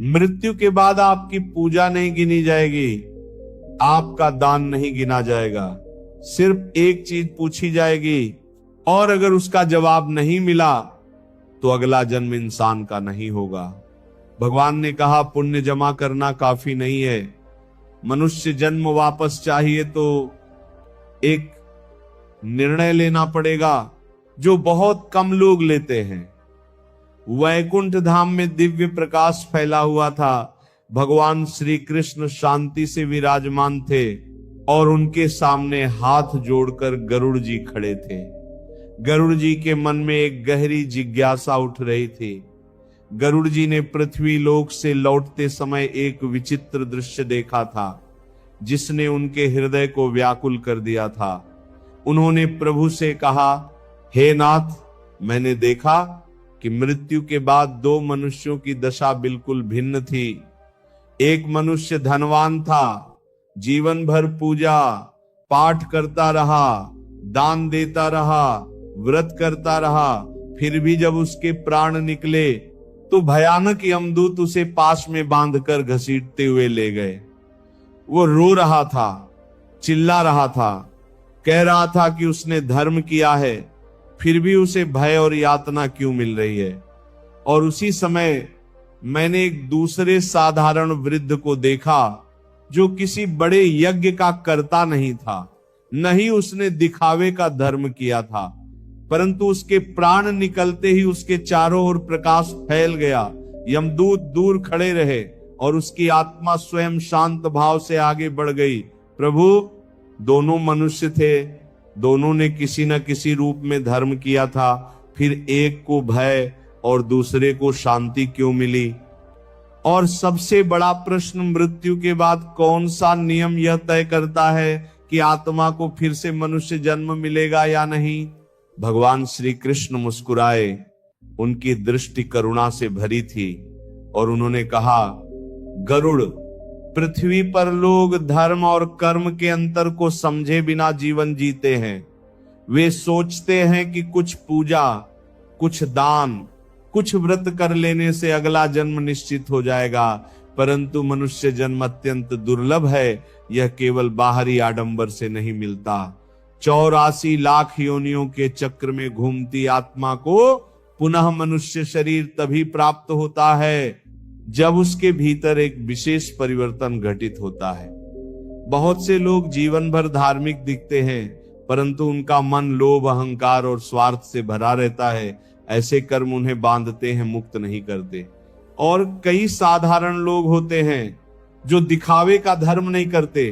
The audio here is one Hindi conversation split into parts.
मृत्यु के बाद आपकी पूजा नहीं गिनी जाएगी, आपका दान नहीं गिना जाएगा। सिर्फ एक चीज पूछी जाएगी, और अगर उसका जवाब नहीं मिला तो अगला जन्म इंसान का नहीं होगा। भगवान ने कहा पुण्य जमा करना काफी नहीं है, मनुष्य जन्म वापस चाहिए तो एक निर्णय लेना पड़ेगा जो बहुत कम लोग लेते हैं। वैकुंठ धाम में दिव्य प्रकाश फैला हुआ था। भगवान श्री कृष्ण शांति से विराजमान थे और उनके सामने हाथ जोड़कर गरुड़ जी खड़े थे। गरुड़ जी के मन में एक गहरी जिज्ञासा उठ रही थी। गरुड़ जी ने पृथ्वी लोक से लौटते समय एक विचित्र दृश्य देखा था जिसने उनके हृदय को व्याकुल कर दिया था। उन्होंने प्रभु से कहा, हे नाथ, मैंने देखा कि मृत्यु के बाद दो मनुष्यों की दशा बिल्कुल भिन्न थी। एक मनुष्य धनवान था, जीवन भर पूजा पाठ करता रहा, दान देता रहा, व्रत करता रहा, फिर भी जब उसके प्राण निकले तो भयानक यमदूत उसे पास में बांधकर घसीटते हुए ले गए। वो रो रहा था, चिल्ला रहा था, कह रहा था कि उसने धर्म किया है, फिर भी उसे भय और यातना क्यों मिल रही है। और उसी समय मैंने एक दूसरे साधारण वृद्ध को देखा जो किसी बड़े यज्ञ का कर्ता नहीं था, न ही उसने दिखावे का धर्म किया था, परंतु उसके प्राण निकलते ही उसके चारों ओर प्रकाश फैल गया। यमदूत दूर खड़े रहे और उसकी आत्मा स्वयं शांत भाव से आगे बढ़ गई। प्रभु, दोनों मनुष्य थे, दोनों ने किसी न किसी रूप में धर्म किया था, फिर एक को भय और दूसरे को शांति क्यों मिली? और सबसे बड़ा प्रश्न, मृत्यु के बाद कौन सा नियम यह तय करता है कि आत्मा को फिर से मनुष्य जन्म मिलेगा या नहीं? भगवान श्री कृष्ण मुस्कुराए, उनकी दृष्टि करुणा से भरी थी और उन्होंने कहा, गरुड़, पृथ्वी पर लोग धर्म और कर्म के अंतर को समझे बिना जीवन जीते हैं। वे सोचते हैं कि कुछ पूजा, कुछ दान, कुछ व्रत कर लेने से अगला जन्म निश्चित हो जाएगा, परंतु मनुष्य जन्म अत्यंत दुर्लभ है। यह केवल बाहरी आडंबर से नहीं मिलता। 84 लाख योनियों के चक्र में घूमती आत्मा को पुनः मनुष्य शरीर तभी प्राप्त होता है जब उसके भीतर एक विशेष परिवर्तन घटित होता है। बहुत से लोग जीवन भर धार्मिक दिखते हैं, परंतु उनका मन लोभ, अहंकार और स्वार्थ से भरा रहता है। ऐसे कर्म उन्हें बांधते हैं, मुक्त नहीं करते। और कई साधारण लोग होते हैं जो दिखावे का धर्म नहीं करते,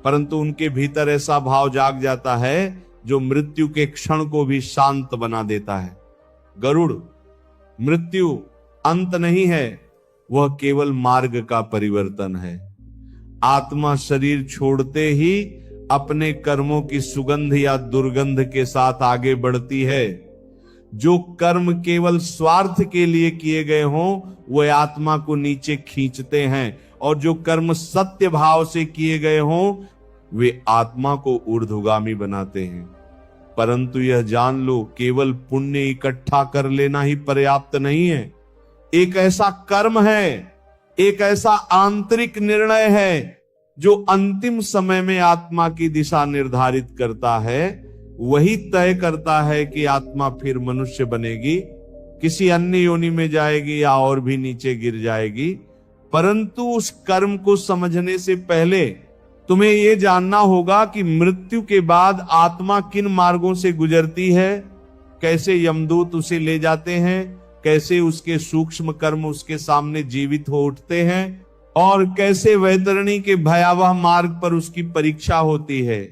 परंतु उनके भीतर ऐसा भाव जाग जाता है जो मृत्यु के क्षण को भी शांत बना देता है। गरुड़, मृत्यु अंत नहीं है, वह केवल मार्ग का परिवर्तन है। आत्मा शरीर छोड़ते ही अपने कर्मों की सुगंध या दुर्गंध के साथ आगे बढ़ती है। जो कर्म केवल स्वार्थ के लिए किए गए हों, वह आत्मा को नीचे खींचते हैं, और जो कर्म सत्य भाव से किए गए हों, वे आत्मा को ऊर्ध्वगामी बनाते हैं। परंतु यह जान लो, केवल पुण्य इकट्ठा कर लेना ही पर्याप्त नहीं है। एक ऐसा कर्म है, एक ऐसा आंतरिक निर्णय है जो अंतिम समय में आत्मा की दिशा निर्धारित करता है। वही तय करता है कि आत्मा फिर मनुष्य बनेगी, किसी अन्य योनि में जाएगी या और भी नीचे गिर जाएगी। परंतु उस कर्म को समझने से पहले तुम्हें यह जानना होगा कि मृत्यु के बाद आत्मा किन मार्गों से गुजरती है, कैसे यमदूत उसे ले जाते हैं, कैसे उसके सूक्ष्म कर्म उसके सामने जीवित हो उठते हैं, और कैसे वैतरणी के भयावह मार्ग पर उसकी परीक्षा होती है।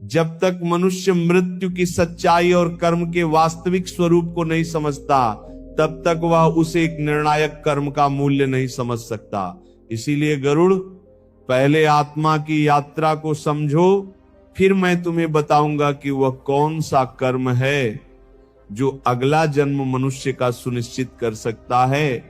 जब तक मनुष्य मृत्यु की सच्चाई और कर्म के वास्तविक स्वरूप को नहीं समझता, तब तक वह उस एक निर्णायक कर्म का मूल्य नहीं समझ सकता। इसीलिए गरुड़, पहले आत्मा की यात्रा को समझो, फिर मैं तुम्हें बताऊंगा कि वह कौन सा कर्म है जो अगला जन्म मनुष्य का सुनिश्चित कर सकता है,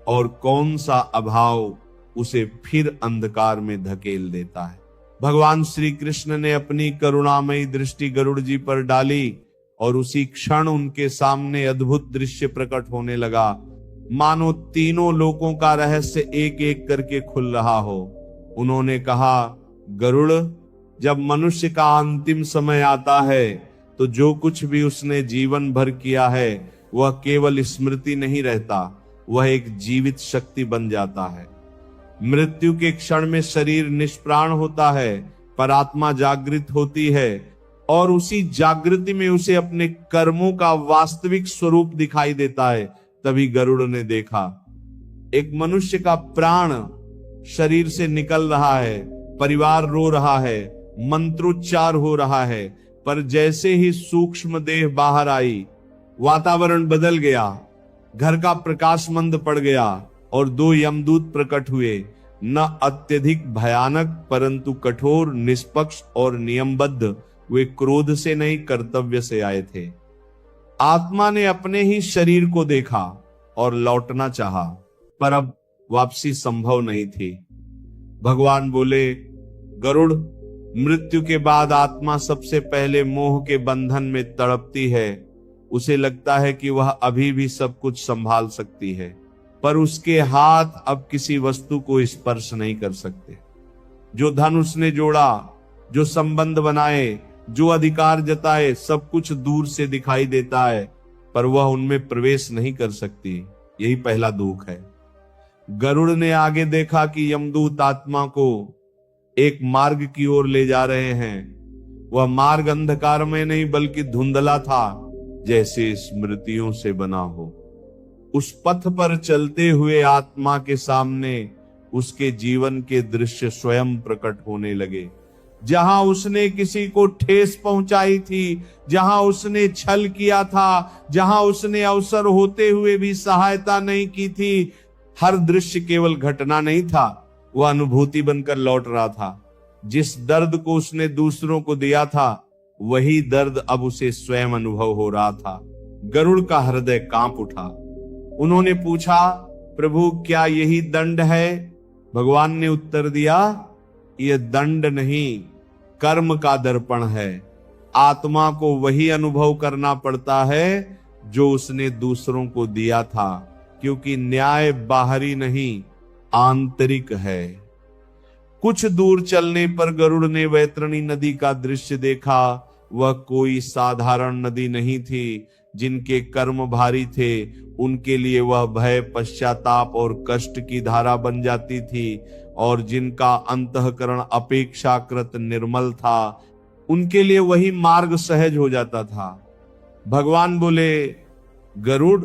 और कौन सा अभाव उसे फिर अंधकार में धकेल देता है। भगवान श्री कृष्ण ने अपनी करुणामयी दृष्टि गरुड़ जी पर डाली और उसी क्षण उनके सामने अद्भुत दृश्य प्रकट होने लगा। मानो तीनों लोकों का रहस्य एक एक करके खुल रहा हो। उन्होंने कहा, गरुड़, जब मनुष्य का अंतिम समय आता है तो जो कुछ भी उसने जीवन भर किया है वह केवल स्मृति नहीं रहता, वह एक जीवित शक्ति बन जाता है। मृत्यु के क्षण में शरीर निष्प्राण होता है, पर आत्मा जागृत होती है और उसी जागृति में उसे अपने कर्मों का वास्तविक स्वरूप दिखाई देता है। तभी गरुड़ ने देखा एक मनुष्य का प्राण शरीर से निकल रहा है, परिवार रो रहा है, मंत्रोच्चार हो रहा है, पर जैसे ही सूक्ष्म देह बाहर आई, वातावरण बदल गया, घर का प्रकाश मंद पड़ गया और दो यमदूत प्रकट हुए, न अत्यधिक भयानक परंतु कठोर, निष्पक्ष और नियमबद्ध। वे क्रोध से नहीं, कर्तव्य से आए थे। आत्मा ने अपने ही शरीर को देखा और लौटना चाहा, पर अब वापसी संभव नहीं थी। भगवान बोले, गरुड़, मृत्यु के बाद आत्मा सबसे पहले मोह के बंधन में तड़पती है। उसे लगता है कि वह अभी भी सब कुछ संभाल सकती है, पर उसके हाथ अब किसी वस्तु को स्पर्श नहीं कर सकते। जो धन उसने जोड़ा, जो संबंध बनाए, जो अधिकार जताए, सब कुछ दूर से दिखाई देता है, पर वह उनमें प्रवेश नहीं कर सकती। यही पहला दुख है। गरुड़ ने आगे देखा कि यमदूत आत्मा को एक मार्ग की ओर ले जा रहे हैं। वह मार्ग अंधकार में नहीं बल्कि धुंधला था, जैसे स्मृतियों से बना हो। उस पथ पर चलते हुए आत्मा के सामने उसके जीवन के दृश्य स्वयं प्रकट होने लगे। जहां उसने किसी को ठेस पहुंचाई थी, जहां उसने छल किया था, जहां उसने अवसर होते हुए भी सहायता नहीं की थी, हर दृश्य केवल घटना नहीं था, वह अनुभूति बनकर लौट रहा था। जिस दर्द को उसने दूसरों को दिया था, वही दर्द अब उसे स्वयं अनुभव हो रहा था। गरुड़ का हृदय कांप उठा। उन्होंने पूछा, प्रभु, क्या यही दंड है? भगवान ने उत्तर दिया, यह दंड नहीं, कर्म का दर्पण है। आत्मा को वही अनुभव करना पड़ता है जो उसने दूसरों को दिया था, क्योंकि न्याय बाहरी नहीं, आंतरिक है। कुछ दूर चलने पर गरुड़ ने वैतरणी नदी का दृश्य देखा। वह कोई साधारण नदी नहीं थी। जिनके कर्म भारी थे, उनके लिए वह भय, पश्चाताप और कष्ट की धारा बन जाती थी, और जिनका अंतःकरण अपेक्षाकृत निर्मल था, उनके लिए वही मार्ग सहज हो जाता था। भगवान बोले, गरुड़,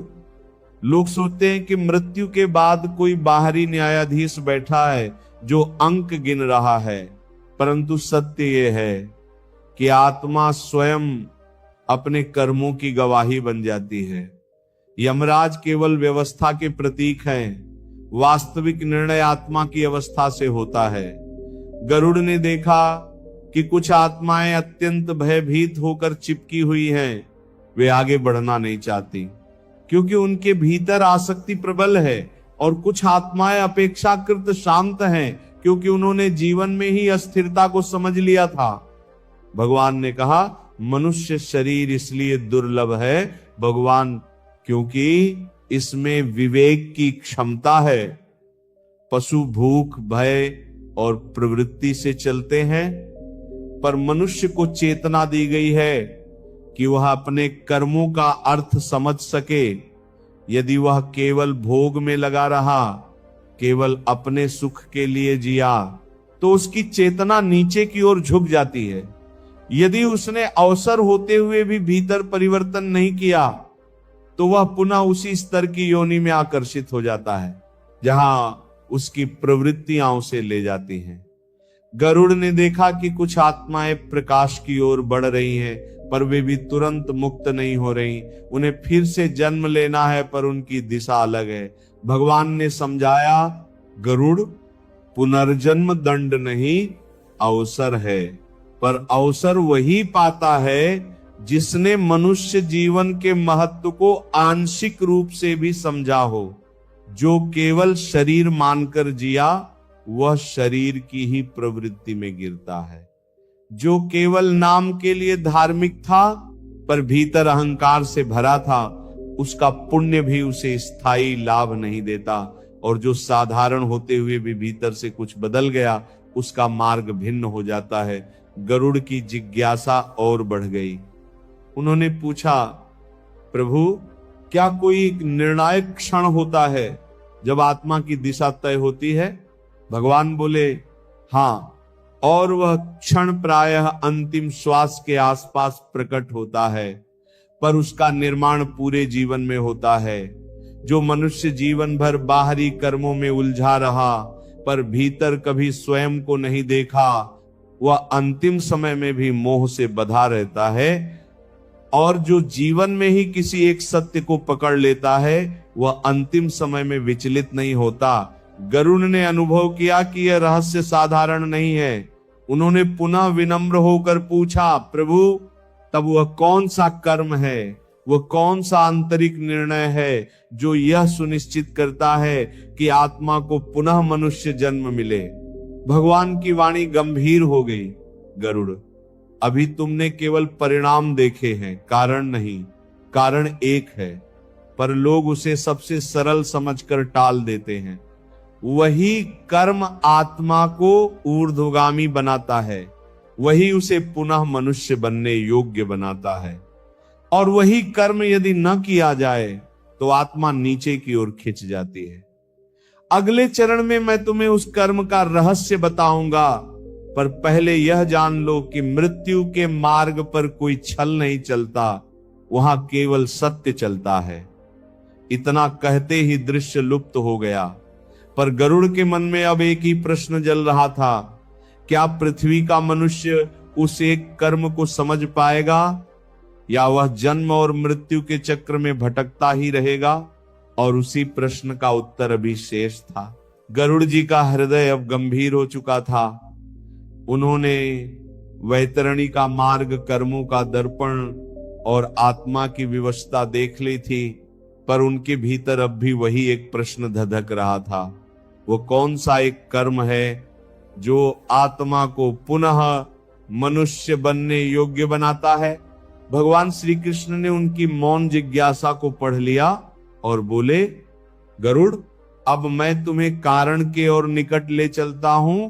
लोग सोचते हैं कि मृत्यु के बाद कोई बाहरी न्यायाधीश बैठा है जो अंक गिन रहा है, परंतु सत्य यह है कि आत्मा स्वयं अपने कर्मों की गवाही बन जाती है। यमराज केवल व्यवस्था के प्रतीक हैं, वास्तविक निर्णय आत्मा की अवस्था से होता है। गरुड़ ने देखा कि कुछ आत्माएं अत्यंत भयभीत होकर चिपकी हुई हैं। वे आगे बढ़ना नहीं चाहती, क्योंकि उनके भीतर आसक्ति प्रबल है, और कुछ आत्माएं अपेक्षाकृत शांत हैं, क्योंकि उन्होंने जीवन में ही अस्थिरता को समझ लिया था। भगवान ने कहा, मनुष्य शरीर इसलिए दुर्लभ है भगवान, क्योंकि इसमें विवेक की क्षमता है। पशु भूख, भय और प्रवृत्ति से चलते हैं, पर मनुष्य को चेतना दी गई है कि वह अपने कर्मों का अर्थ समझ सके। यदि वह केवल भोग में लगा रहा, केवल अपने सुख के लिए जिया, तो उसकी चेतना नीचे की ओर झुक जाती है। यदि उसने अवसर होते हुए भी भीतर परिवर्तन नहीं किया, तो वह पुनः उसी स्तर की योनि में आकर्षित हो जाता है, जहां उसकी प्रवृत्तियां उसे ले जाती हैं। गरुड़ ने देखा कि कुछ आत्माएं प्रकाश की ओर बढ़ रही हैं, पर वे भी तुरंत मुक्त नहीं हो रही। उन्हें फिर से जन्म लेना है, पर उनकी दिशा अलग है। भगवान ने समझाया, गरुड़, पुनर्जन्म दंड नहीं, अवसर है, पर अवसर वही पाता है जिसने मनुष्य जीवन के महत्व को आंशिक रूप से भी समझा हो। जो केवल शरीर मानकर जिया, वह शरीर की ही प्रवृत्ति में गिरता है। जो केवल नाम के लिए धार्मिक था, पर भीतर अहंकार से भरा था, उसका पुण्य भी उसे स्थायी लाभ नहीं देता, और जो साधारण होते हुए भी भीतर से कुछ बदल गया उसका मार्ग भिन्न हो जाता है। गरुड़ की जिज्ञासा और बढ़ गई। उन्होंने पूछा, प्रभु क्या कोई एक निर्णायक क्षण होता है जब आत्मा की दिशा तय होती है? भगवान बोले, हाँ, और वह क्षण प्रायः अंतिम श्वास के आसपास प्रकट होता है, पर उसका निर्माण पूरे जीवन में होता है। जो मनुष्य जीवन भर बाहरी कर्मों में उलझा रहा पर भीतर कभी स्वयं को नहीं देखा, वह अंतिम समय में भी मोह से बंधा रहता है, और जो जीवन में ही किसी एक सत्य को पकड़ लेता है वह अंतिम समय में विचलित नहीं होता। गरुड़ ने अनुभव किया कि यह रहस्य साधारण नहीं है। उन्होंने पुनः विनम्र होकर पूछा, प्रभु तब वह कौन सा कर्म है, वह कौन सा आंतरिक निर्णय है जो यह सुनिश्चित करता है कि आत्मा को पुनः मनुष्य जन्म मिले? भगवान की वाणी गंभीर हो गई। गरुड़, अभी तुमने केवल परिणाम देखे हैं, कारण नहीं। कारण एक है, पर लोग उसे सबसे सरल समझकर टाल देते हैं। वही कर्म आत्मा को ऊर्ध्वगामी बनाता है, वही उसे पुनः मनुष्य बनने योग्य बनाता है, और वही कर्म यदि न किया जाए तो आत्मा नीचे की ओर खिंच जाती है। अगले चरण में मैं तुम्हें उस कर्म का रहस्य बताऊंगा, पर पहले यह जान लो कि मृत्यु के मार्ग पर कोई छल नहीं चलता, वहां केवल सत्य चलता है। इतना कहते ही दृश्य लुप्त हो गया, पर गरुड़ के मन में अब एक ही प्रश्न जल रहा था, क्या पृथ्वी का मनुष्य उस एक कर्म को समझ पाएगा, या वह जन्म और मृत्यु के चक्र में भटकता ही रहेगा? और उसी प्रश्न का उत्तर अभी शेष था। गरुड़ जी का हृदय अब गंभीर हो चुका था। उन्होंने वैतरणी का मार्ग, कर्मों का दर्पण और आत्मा की विवशता देख ली थी, पर उनके भीतर अब भी वही एक प्रश्न धधक रहा था। वो कौन सा एक कर्म है जो आत्मा को पुनः मनुष्य बनने योग्य बनाता है? भगवान श्री कृष्ण ने उनकी मौन जिज्ञासा को पढ़ लिया और बोले, गरुड़ अब मैं तुम्हें कारण के और निकट ले चलता हूं,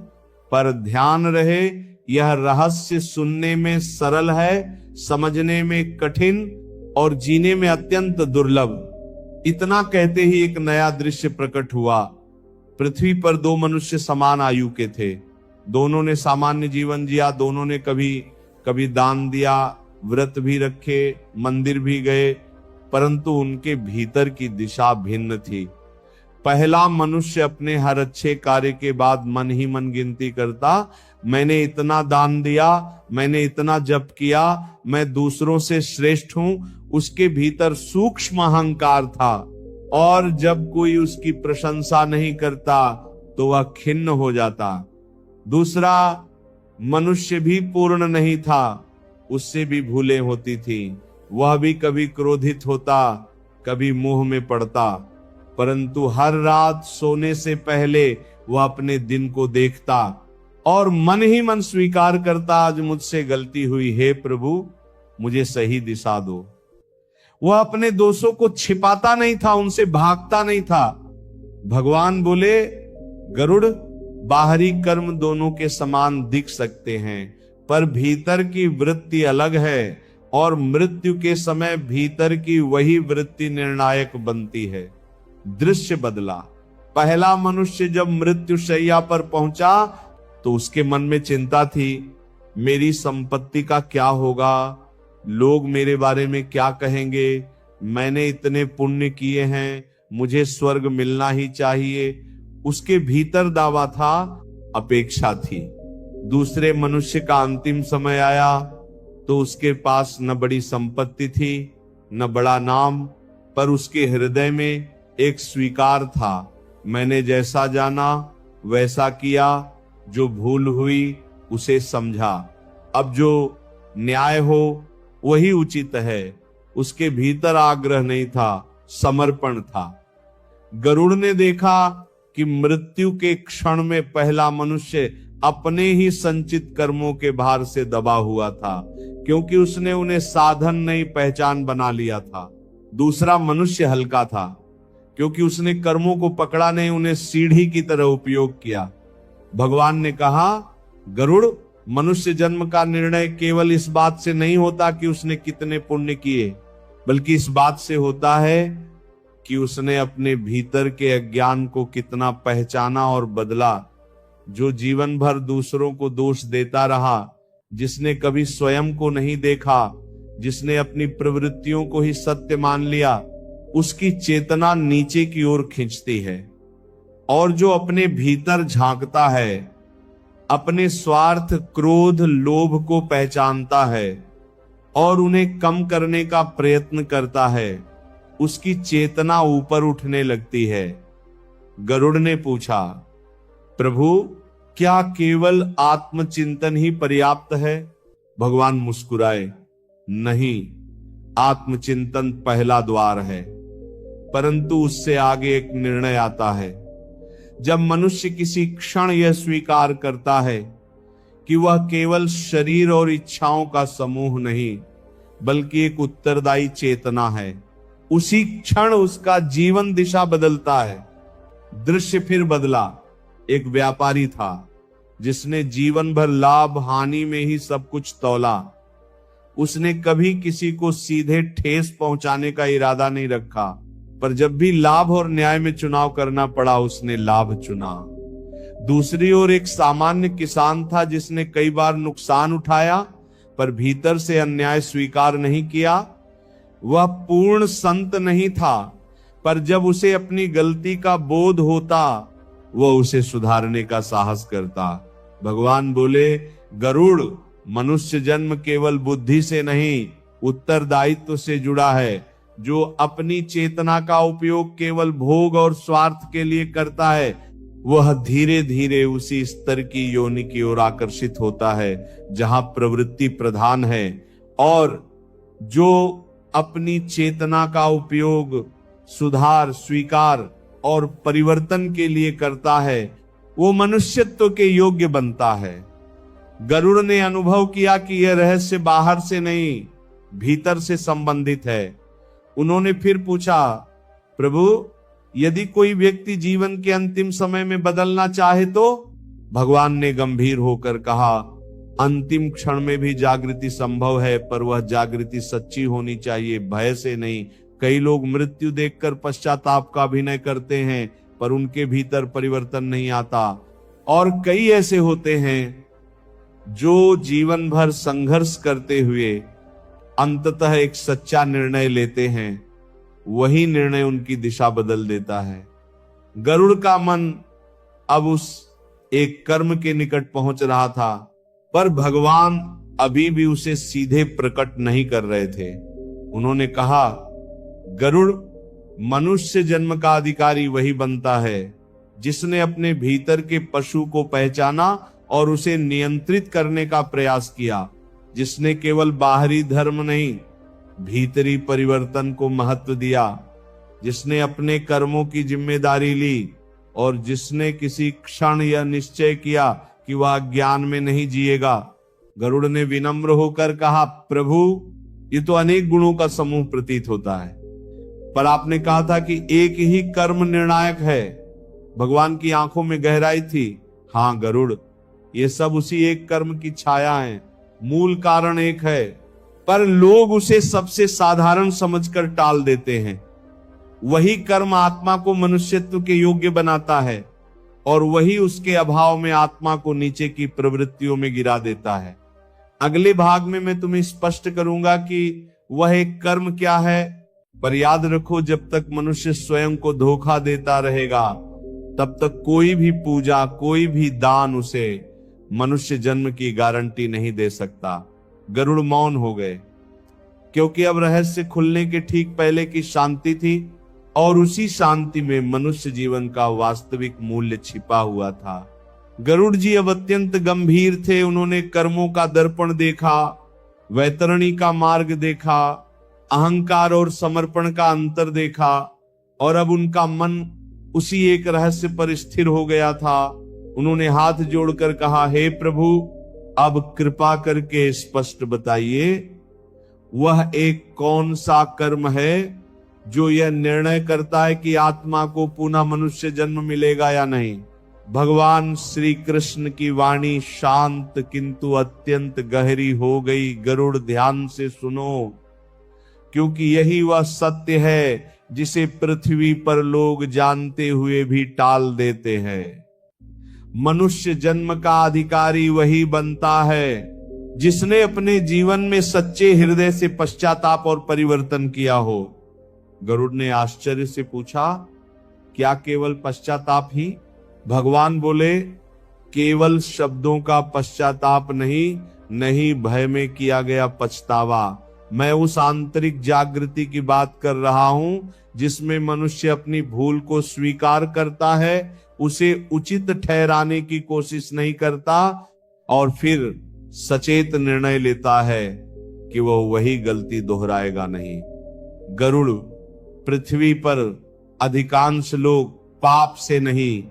पर ध्यान रहे यह रहस्य सुनने में सरल है, समझने में कठिन और जीने में अत्यंत दुर्लभ। इतना कहते ही एक नया दृश्य प्रकट हुआ। पृथ्वी पर दो मनुष्य समान आयु के थे। दोनों ने सामान्य जीवन जिया, दोनों ने कभी दान दिया, व्रत भी रखे, मंदिर भी गए, परंतु उनके भीतर की दिशा भिन्न थी। पहला मनुष्य अपने हर अच्छे कार्य के बाद मन ही मन गिनती करता, मैंने इतना दान दिया, मैंने इतना जप किया, मैं दूसरों से श्रेष्ठ हूं। उसके भीतर सूक्ष्म अहंकार था, और जब कोई उसकी प्रशंसा नहीं करता तो वह खिन्न हो जाता। दूसरा मनुष्य भी पूर्ण नहीं था, उससे भी भूलें होती थी। वह भी कभी क्रोधित होता, कभी मोह में पड़ता, परंतु हर रात सोने से पहले वह अपने दिन को देखता और मन ही मन स्वीकार करता, आज मुझसे गलती हुई, हे प्रभु मुझे सही दिशा दो। वह अपने दोषों को छिपाता नहीं था, उनसे भागता नहीं था। भगवान बोले, गरुड़ बाहरी कर्म दोनों के समान दिख सकते हैं, पर भीतर की वृत्ति अलग है, और मृत्यु के समय भीतर की वही वृत्ति निर्णायक बनती है। दृश्य बदला। पहला मनुष्य जब मृत्यु शैया पर पहुंचा तो उसके मन में चिंता थी, मेरी संपत्ति का क्या होगा, लोग मेरे बारे में क्या कहेंगे, मैंने इतने पुण्य किए हैं, मुझे स्वर्ग मिलना ही चाहिए। उसके भीतर दावा था, अपेक्षा थी। दूसरे मनुष्य का अंतिम समय आया तो उसके पास न बड़ी संपत्ति थी, न बड़ा नाम, पर उसके हृदय में एक स्वीकार था, मैंने जैसा जाना वैसा किया, जो भूल हुई उसे समझा, अब जो न्याय हो वही उचित है। उसके भीतर आग्रह नहीं था, समर्पण था। गरुड़ ने देखा कि मृत्यु के क्षण में पहला मनुष्य अपने ही संचित कर्मों के भार से दबा हुआ था, क्योंकि उसने उन्हें साधन नहीं पहचान बना लिया था। दूसरा मनुष्य हल्का था, क्योंकि उसने कर्मों को पकड़ा नहीं, उन्हें सीढ़ी की तरह उपयोग किया। भगवान ने कहा, गरुड़, मनुष्य जन्म का निर्णय केवल इस बात से नहीं होता कि उसने कितने पुण्य किए, बल्कि इस बात से होता है कि उसने अपने भीतर के अज्ञान को कितना पहचाना और बदला। जो जीवन भर दूसरों को दोष देता रहा, जिसने कभी स्वयं को नहीं देखा, जिसने अपनी प्रवृत्तियों को ही सत्य मान लिया, उसकी चेतना नीचे की ओर खींचती है। और जो अपने भीतर झांकता है, अपने स्वार्थ, क्रोध, लोभ को पहचानता है और उन्हें कम करने का प्रयत्न करता है, उसकी चेतना ऊपर उठने लगती है। गरुड़ ने पूछा, प्रभु, क्या केवल आत्मचिंतन ही पर्याप्त है? भगवान मुस्कुराए, नहीं, आत्मचिंतन पहला द्वार है, परंतु उससे आगे एक निर्णय आता है। जब मनुष्य किसी क्षण यह स्वीकार करता है कि वह केवल शरीर और इच्छाओं का समूह नहीं, बल्कि एक उत्तरदायी चेतना है, उसी क्षण उसका जीवन दिशा बदलता है। दृश्य फिर बदला। एक व्यापारी था जिसने जीवन भर लाभ हानि में ही सब कुछ तौला। उसने कभी किसी को सीधे ठेस पहुंचाने का इरादा नहीं रखा, पर जब भी लाभ और न्याय में चुनाव करना पड़ा, उसने लाभ चुना। दूसरी ओर एक सामान्य किसान था जिसने कई बार नुकसान उठाया, पर भीतर से अन्याय स्वीकार नहीं किया। वह पूर्ण संत नहीं था, पर जब उसे अपनी गलती का बोध होता, वह उसे सुधारने का साहस करता। भगवान बोले, गरुड़, मनुष्य जन्म केवल बुद्धि से नहीं, उत्तरदायित्व से जुड़ा है। जो अपनी चेतना का उपयोग केवल भोग और स्वार्थ के लिए करता है, वह धीरे धीरे उसी स्तर की योनि की ओर आकर्षित होता है जहां प्रवृत्ति प्रधान है। और जो अपनी चेतना का उपयोग सुधार, स्वीकार और परिवर्तन के लिए करता है, वो मनुष्यत्व के योग्य बनता है। गरुड़ ने अनुभव किया कि यह रहस्य बाहर से नहीं, भीतर से संबंधित है। उन्होंने फिर पूछा, प्रभु, यदि कोई व्यक्ति जीवन के अंतिम समय में बदलना चाहे तो? भगवान ने गंभीर होकर कहा, अंतिम क्षण में भी जागृति संभव है, पर वह जागृति सच्ची होनी चाहिए, भय से नहीं। कई लोग मृत्यु देखकर पश्चाताप का अभिनय करते हैं, पर उनके भीतर परिवर्तन नहीं आता। और कई ऐसे होते हैं जो जीवन भर संघर्ष करते हुए अंततः एक सच्चा निर्णय लेते हैं। वही निर्णय उनकी दिशा बदल देता है। गरुड़ का मन अब उस एक कर्म के निकट पहुंच रहा था, पर भगवान अभी भी उसे सीधे प्रकट नहीं कर रहे थे। उन्होंने कहा, गरुड़, मनुष्य जन्म का अधिकारी वही बनता है जिसने अपने भीतर के पशु को पहचाना और उसे नियंत्रित करने का प्रयास किया, जिसने केवल बाहरी धर्म नहीं, भीतरी परिवर्तन को महत्व दिया, जिसने अपने कर्मों की जिम्मेदारी ली और जिसने किसी क्षण यह निश्चय किया कि वह ज्ञान में नहीं जिएगा। गरुड़ ने विनम्र होकर कहा, प्रभु, ये तो अनेक गुणों का समूह प्रतीत होता है, पर आपने कहा था कि एक ही कर्म निर्णायक है। भगवान की आंखों में गहराई थी। हाँ गरुड़, ये सब उसी एक कर्म की छाया है, मूल कारण एक है, पर लोग उसे सबसे साधारण समझकर टाल देते हैं। वही कर्म आत्मा को मनुष्यत्व के योग्य बनाता है और वही उसके अभाव में आत्मा को नीचे की प्रवृत्तियों में गिरा देता है। अगले भाग में मैं तुम्हें स्पष्ट करूंगा कि वह एक कर्म क्या है, पर याद रखो, जब तक मनुष्य स्वयं को धोखा देता रहेगा, तब तक कोई भी पूजा, कोई भी दान उसे मनुष्य जन्म की गारंटी नहीं दे सकता। गरुड़ मौन हो गए, क्योंकि अब रहस्य खुलने के ठीक पहले की शांति थी और उसी शांति में मनुष्य जीवन का वास्तविक मूल्य छिपा हुआ था। गरुड़ जी अब अत्यंत गंभीर थे। उन्होंने कर्मों का दर्पण देखा, वैतरणी का मार्ग देखा, अहंकार और समर्पण का अंतर देखा, और अब उनका मन उसी एक रहस्य पर स्थिर हो गया था। उन्होंने हाथ जोड़कर कहा, हे प्रभु, अब कृपा करके स्पष्ट बताइए, वह एक कौन सा कर्म है जो यह निर्णय करता है कि आत्मा को पुनः मनुष्य जन्म मिलेगा या नहीं। भगवान श्री कृष्ण की वाणी शांत किंतु अत्यंत गहरी हो गई। गरुड़ ध्यान से सुनो, क्योंकि यही वह सत्य है जिसे पृथ्वी पर लोग जानते हुए भी टाल देते हैं। मनुष्य जन्म का अधिकारी वही बनता है जिसने अपने जीवन में सच्चे हृदय से पश्चाताप और परिवर्तन किया हो। गरुड़ ने आश्चर्य से पूछा, क्या केवल पश्चाताप ही? भगवान बोले, केवल शब्दों का पश्चाताप नहीं भय में किया गया पछतावा। मैं उस आंतरिक जागृति की बात कर रहा हूं जिसमें मनुष्य अपनी भूल को स्वीकार करता है, उसे उचित ठहराने की कोशिश नहीं करता और फिर सचेत निर्णय लेता है कि वह वही गलती दोहराएगा नहीं। गरुड़, पृथ्वी पर अधिकांश लोग पाप से नहीं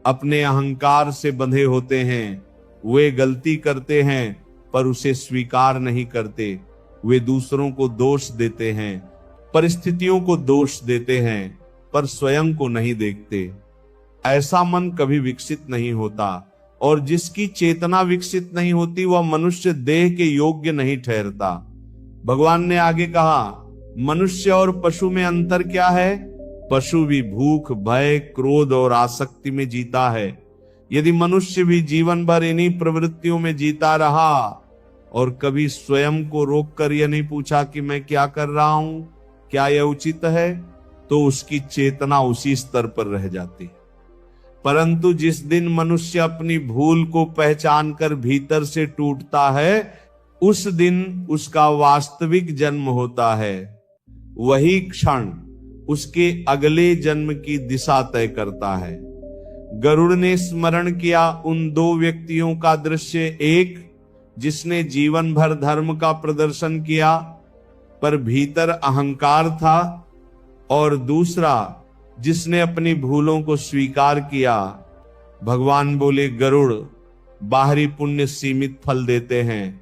अपने अहंकार से बंधे होते हैं। वे गलती करते हैं पर उसे स्वीकार नहीं करते। वे दूसरों को दोष देते हैं, परिस्थितियों को दोष देते हैं, पर स्वयं को नहीं देखते। ऐसा मन कभी विकसित नहीं होता और जिसकी चेतना विकसित नहीं होती वह मनुष्य देह के योग्य नहीं ठहरता। भगवान ने आगे कहा, मनुष्य और पशु में अंतर क्या है? पशु भी भूख, भय, क्रोध और आसक्ति में जीता है। यदि मनुष्य भी जीवन भर इन्हीं प्रवृत्तियों में जीता रहा और कभी स्वयं को रोककर यह नहीं पूछा कि मैं क्या कर रहा हूं, क्या यह उचित है, तो उसकी चेतना उसी स्तर पर रह जाती है। परंतु जिस दिन मनुष्य अपनी भूल को पहचान कर भीतर से टूटता है, उस दिन उसका वास्तविक जन्म होता है। वही क्षण उसके अगले जन्म की दिशा तय करता है। गरुड़ ने स्मरण किया उन दो व्यक्तियों का दृश्य, एक जिसने जीवन भर धर्म का प्रदर्शन किया पर भीतर अहंकार था, और दूसरा जिसने अपनी भूलों को स्वीकार किया। भगवान बोले, गरुड़, बाहरी पुण्य सीमित फल देते हैं।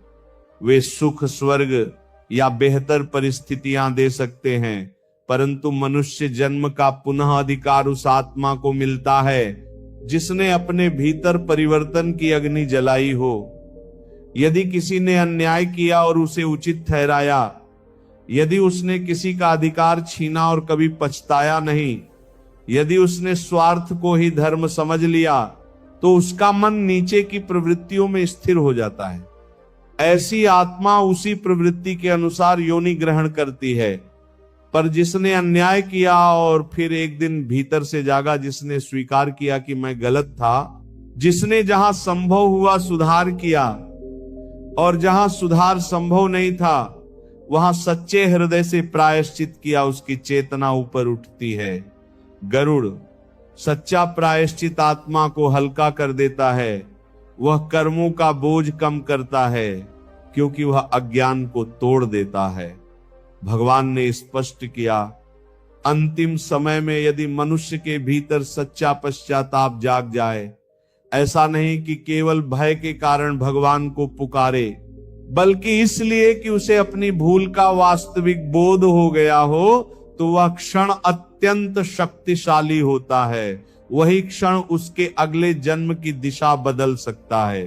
वे सुख, स्वर्ग या बेहतर परिस्थितियां दे सकते हैं, परंतु मनुष्य जन्म का पुनः अधिकार उस आत्मा को मिलता है जिसने अपने भीतर परिवर्तन की अग्नि जलाई हो। यदि किसी ने अन्याय किया और उसे उचित ठहराया, यदि उसने किसी का अधिकार छीना और कभी पछताया नहीं, यदि उसने स्वार्थ को ही धर्म समझ लिया, तो उसका मन नीचे की प्रवृत्तियों में स्थिर हो जाता है। ऐसी आत्मा उसी प्रवृत्ति के अनुसार योनि ग्रहण करती है। पर जिसने अन्याय किया और फिर एक दिन भीतर से जागा, जिसने स्वीकार किया कि मैं गलत था, जिसने जहां संभव हुआ सुधार किया और जहां सुधार संभव नहीं था वहां सच्चे हृदय से प्रायश्चित किया, उसकी चेतना ऊपर उठती है। गरुड़, सच्चा प्रायश्चित आत्मा को हल्का कर देता है। वह कर्मों का बोझ कम करता है क्योंकि वह अज्ञान को तोड़ देता है। भगवान ने स्पष्ट किया, अंतिम समय में यदि मनुष्य के भीतर सच्चा पश्चाताप जाग जाए, ऐसा नहीं कि केवल भय के कारण भगवान को पुकारे, बल्कि इसलिए कि उसे अपनी भूल का वास्तविक बोध हो गया हो, तो वह क्षण अत्यंत शक्तिशाली होता है। वही क्षण उसके अगले जन्म की दिशा बदल सकता है।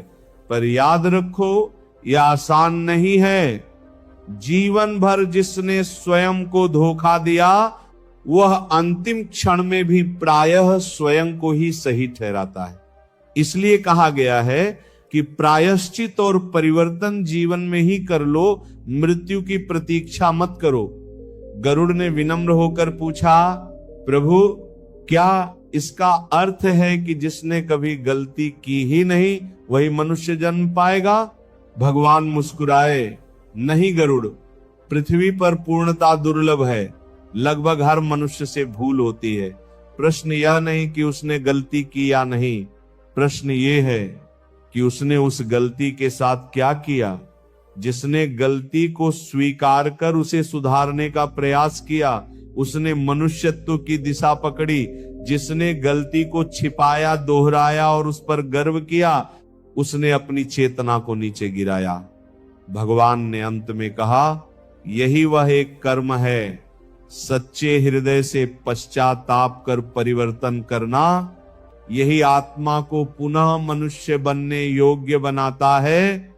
पर याद रखो, यह आसान नहीं है। जीवन भर जिसने स्वयं को धोखा दिया, वह अंतिम क्षण में भी प्रायः स्वयं को ही सही ठहराता है। इसलिए कहा गया है कि प्रायश्चित और परिवर्तन जीवन में ही कर लो, मृत्यु की प्रतीक्षा मत करो। गरुड़ ने विनम्र होकर पूछा, प्रभु, क्या इसका अर्थ है कि जिसने कभी गलती की ही नहीं वही मनुष्य जन्म पाएगा? भगवान मुस्कुराए, नहीं गरुड़, पृथ्वी पर पूर्णता दुर्लभ है। लगभग हर मनुष्य से भूल होती है। प्रश्न यह नहीं कि उसने गलती की या नहीं, प्रश्न ये है कि उसने उस गलती के साथ क्या किया। जिसने गलती को स्वीकार कर उसे सुधारने का प्रयास किया, उसने मनुष्यत्व की दिशा पकड़ी। जिसने गलती को छिपाया, दोहराया और उस पर गर्व किया, उसने अपनी चेतना को नीचे गिराया। भगवान ने अंत में कहा, यही वह एक कर्म है सच्चे हृदय से पश्चाताप कर परिवर्तन करना, यही आत्मा को पुनः मनुष्य बनने योग्य बनाता है